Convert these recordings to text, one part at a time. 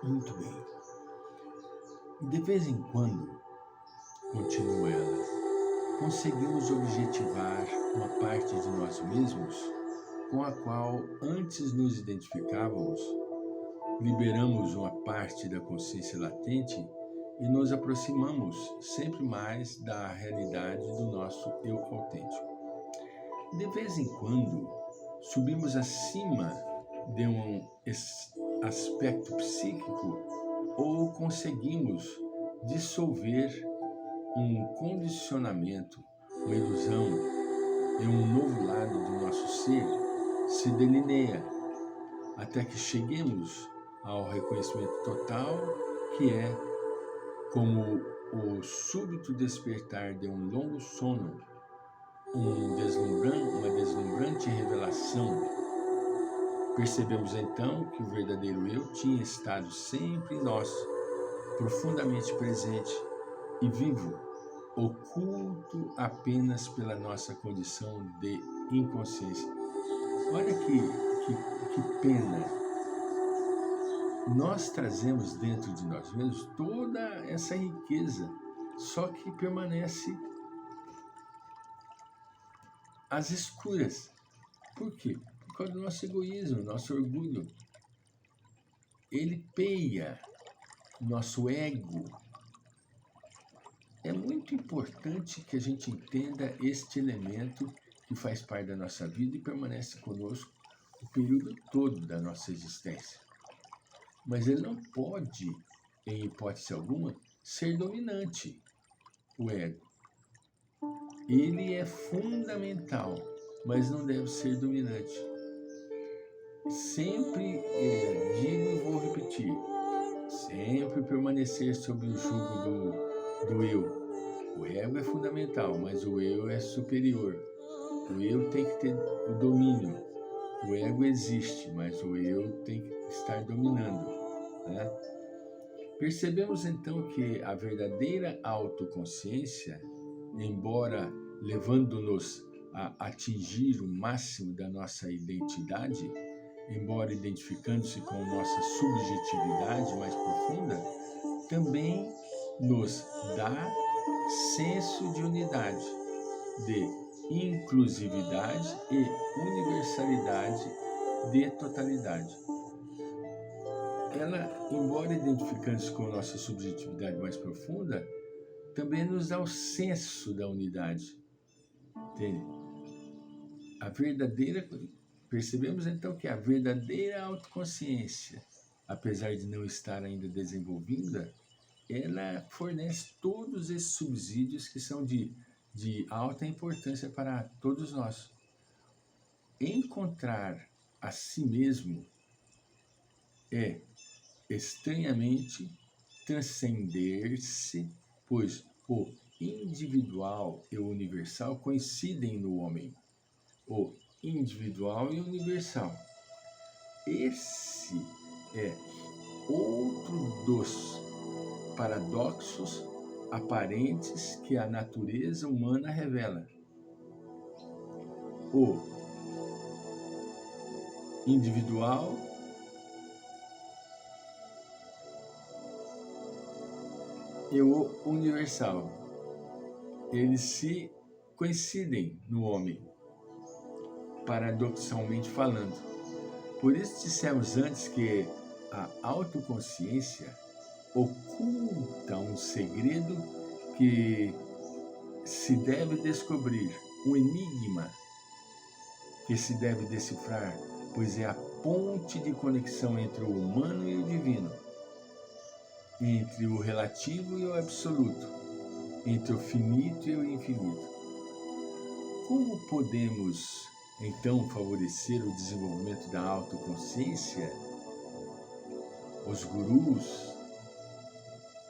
Muito bem. De vez em quando, continua ela, conseguimos objetivar uma parte de nós mesmos com a qual antes nos identificávamos, liberamos uma parte da consciência latente e nos aproximamos sempre mais da realidade do nosso eu autêntico. De vez em quando, subimos acima de um aspecto psíquico ou conseguimos dissolver um condicionamento, uma ilusão e um novo lado do nosso ser se delineia até que cheguemos ao reconhecimento total, que é como o súbito despertar de um longo sono, uma deslumbrante revelação. Percebemos então que o verdadeiro eu tinha estado sempre em nós, profundamente presente e vivo, oculto apenas pela nossa condição de inconsciência. Olha que pena. Nós trazemos dentro de nós mesmos toda essa riqueza, só que permanece às escuras. Por quê? Por causa do nosso egoísmo, nosso orgulho. Ele peia nosso ego. É muito importante que a gente entenda este elemento que faz parte da nossa vida e permanece conosco o período todo da nossa existência. Mas ele não pode, em hipótese alguma, ser dominante, o ego. Ele é fundamental, mas não deve ser dominante. Sempre digo e vou repetir, sempre permanecer sob o jugo do eu. O ego é fundamental, mas o eu é superior. O eu tem que ter o domínio. O ego existe, mas o eu tem que estar dominando, né? Percebemos então que a verdadeira autoconsciência, embora levando-nos a atingir o máximo da nossa identidade, embora identificando-se com nossa subjetividade mais profunda, também nos dá senso de unidade, de inclusividade e universalidade de totalidade. Ela, embora identificando-se com nossa subjetividade mais profunda, também nos dá o senso da unidade. Entende? Percebemos então que a verdadeira autoconsciência, apesar de não estar ainda desenvolvida, ela fornece todos esses subsídios que são de alta importância para todos nós. Encontrar a si mesmo é, estranhamente, transcender-se, pois o individual e o universal coincidem no homem. O individual e universal. Esse é outro dos paradoxos aparentes que a natureza humana revela. O individual e o universal, eles se coincidem no homem, paradoxalmente falando. Por isso dissemos antes que a autoconsciência oculta um segredo que se deve descobrir, um enigma que se deve decifrar, pois é a ponte de conexão entre o humano e o divino, entre o relativo e o absoluto, entre o finito e o infinito. Como podemos, então, favorecer o desenvolvimento da autoconsciência? Os gurus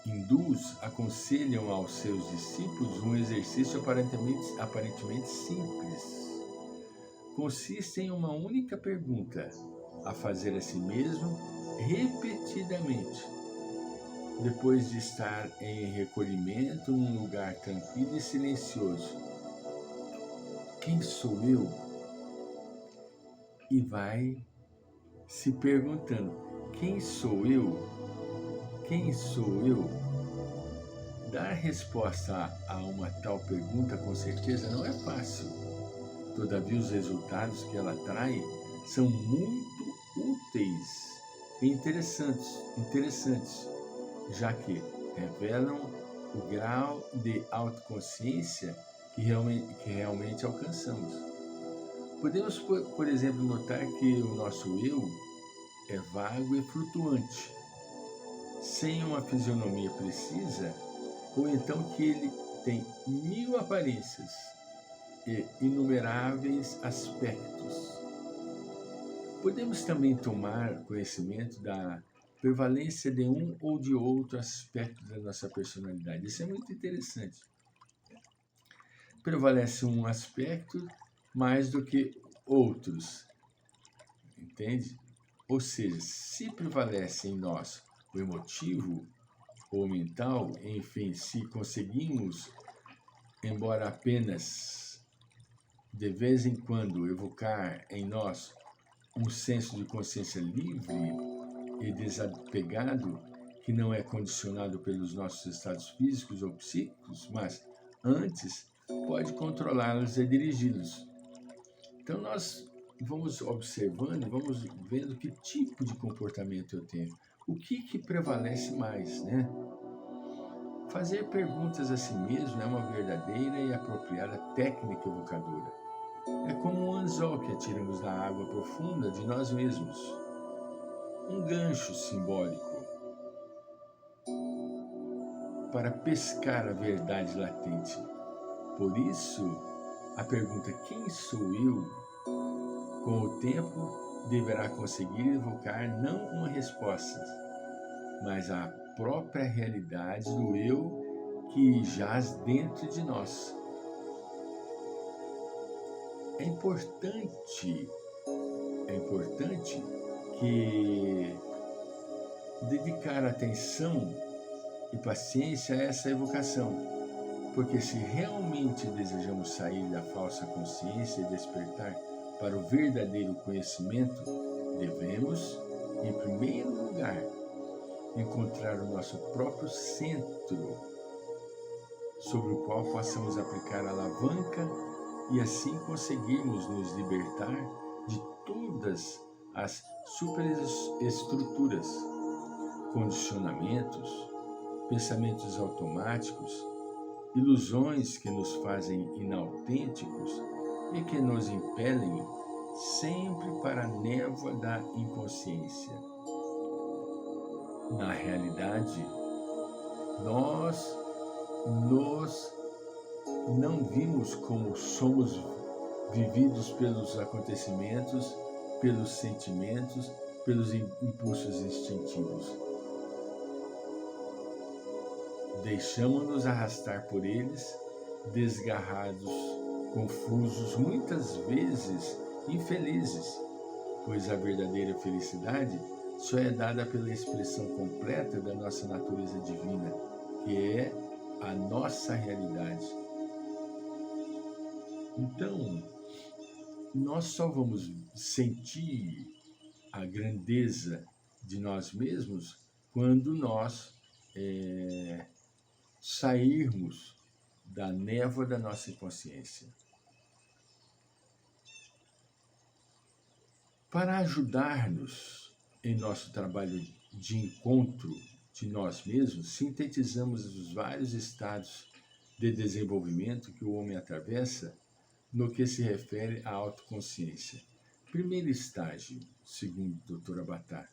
hindus aconselham aos seus discípulos um exercício aparentemente simples. Consiste em uma única pergunta, a fazer a si mesmo repetidamente, depois de estar em recolhimento num lugar tranquilo e silencioso. Quem sou eu? E vai se perguntando, quem sou eu? quem sou eu? Dar resposta a uma tal pergunta com certeza não é fácil. Todavia, os resultados que ela traz são muito úteis e interessantes, já que revelam o grau de autoconsciência que realmente alcançamos. Podemos, por exemplo, notar que o nosso eu é vago e flutuante, sem uma fisionomia precisa, ou então que ele tem mil aparências e inumeráveis aspectos. Podemos também tomar conhecimento da prevalência de um ou de outro aspecto da nossa personalidade. Isso é muito interessante. Prevalece um aspecto mais do que outros, entende? Ou seja, se prevalece em nós o emotivo ou mental, enfim, se conseguimos, embora apenas de vez em quando, evocar em nós um senso de consciência livre e desapegado, que não é condicionado pelos nossos estados físicos ou psíquicos, mas antes pode controlá-los e dirigi-los. Então nós vamos observando, vamos vendo que tipo de comportamento eu tenho, o que prevalece mais, né? Fazer perguntas a si mesmo é uma verdadeira e apropriada técnica evocadora. É como um anzol que atiramos na água profunda de nós mesmos, um gancho simbólico para pescar a verdade latente. Por isso, a pergunta "quem sou eu?", com o tempo, deverá conseguir evocar não uma resposta, mas a própria realidade do eu que jaz dentro de nós. É importante que dedicar atenção e paciência a essa evocação, porque se realmente desejamos sair da falsa consciência e despertar para o verdadeiro conhecimento, devemos, em primeiro lugar, encontrar o nosso próprio centro, sobre o qual possamos aplicar a alavanca e assim conseguirmos nos libertar de todas as superestruturas, condicionamentos, pensamentos automáticos, ilusões que nos fazem inautênticos e que nos impelem sempre para a névoa da inconsciência. Na realidade, nós nos não vimos como somos vividos pelos acontecimentos, pelos sentimentos, pelos impulsos instintivos. Deixamos-nos arrastar por eles, desgarrados, confusos, muitas vezes infelizes, pois a verdadeira felicidade só é dada pela expressão completa da nossa natureza divina, que é a nossa realidade. Então, nós só vamos sentir a grandeza de nós mesmos quando nós sairmos da névoa da nossa inconsciência. Para ajudar-nos em nosso trabalho de encontro de nós mesmos, sintetizamos os vários estados de desenvolvimento que o homem atravessa no que se refere à autoconsciência. Primeiro estágio, segundo o Dr. Avatar,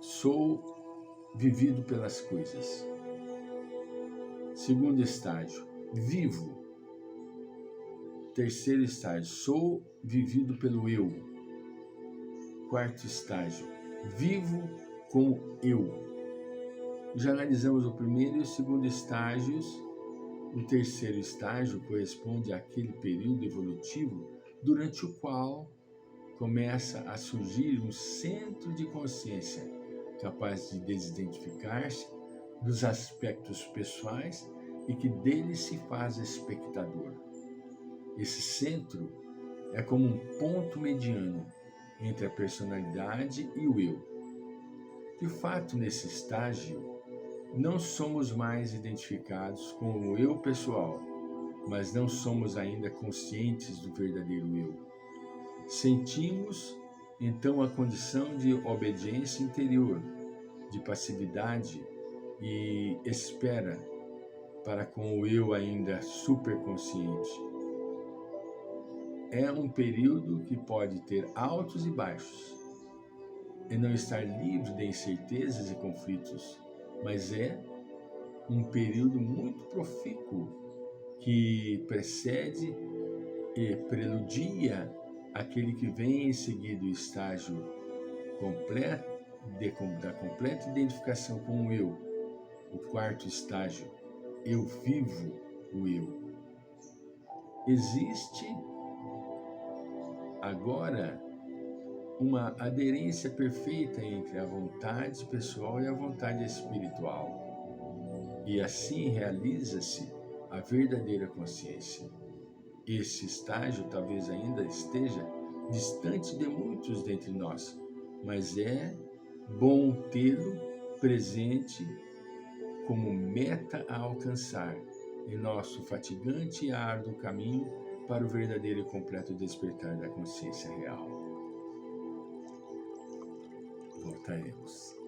sou vivido pelas coisas. Segundo estágio, vivo. Terceiro estágio, sou vivido pelo eu. Quarto estágio, vivo como eu. Já analisamos o primeiro e o segundo estágios. O terceiro estágio corresponde àquele período evolutivo durante o qual começa a surgir um centro de consciência capaz de desidentificar-se dos aspectos pessoais e que dele se faz espectador. Esse centro é como um ponto mediano entre a personalidade e o eu. De fato, nesse estágio, Não somos mais identificados com o eu pessoal, mas não somos ainda conscientes do verdadeiro eu. Sentimos, então, a condição de obediência interior, de passividade e espera para com o eu ainda superconsciente. É um período que pode ter altos e baixos, e não estar livre de incertezas e conflitos, mas é um período muito profícuo que precede e preludia aquele que vem em seguida o estágio completo da completa identificação com o eu, o quarto estágio, eu vivo o eu. Existe agora uma aderência perfeita entre a vontade pessoal e a vontade espiritual. E assim realiza-se a verdadeira consciência. Esse estágio talvez ainda esteja distante de muitos dentre nós, mas é bom tê-lo presente como meta a alcançar em nosso fatigante e árduo caminho para o verdadeiro e completo despertar da consciência real. Voltaremos.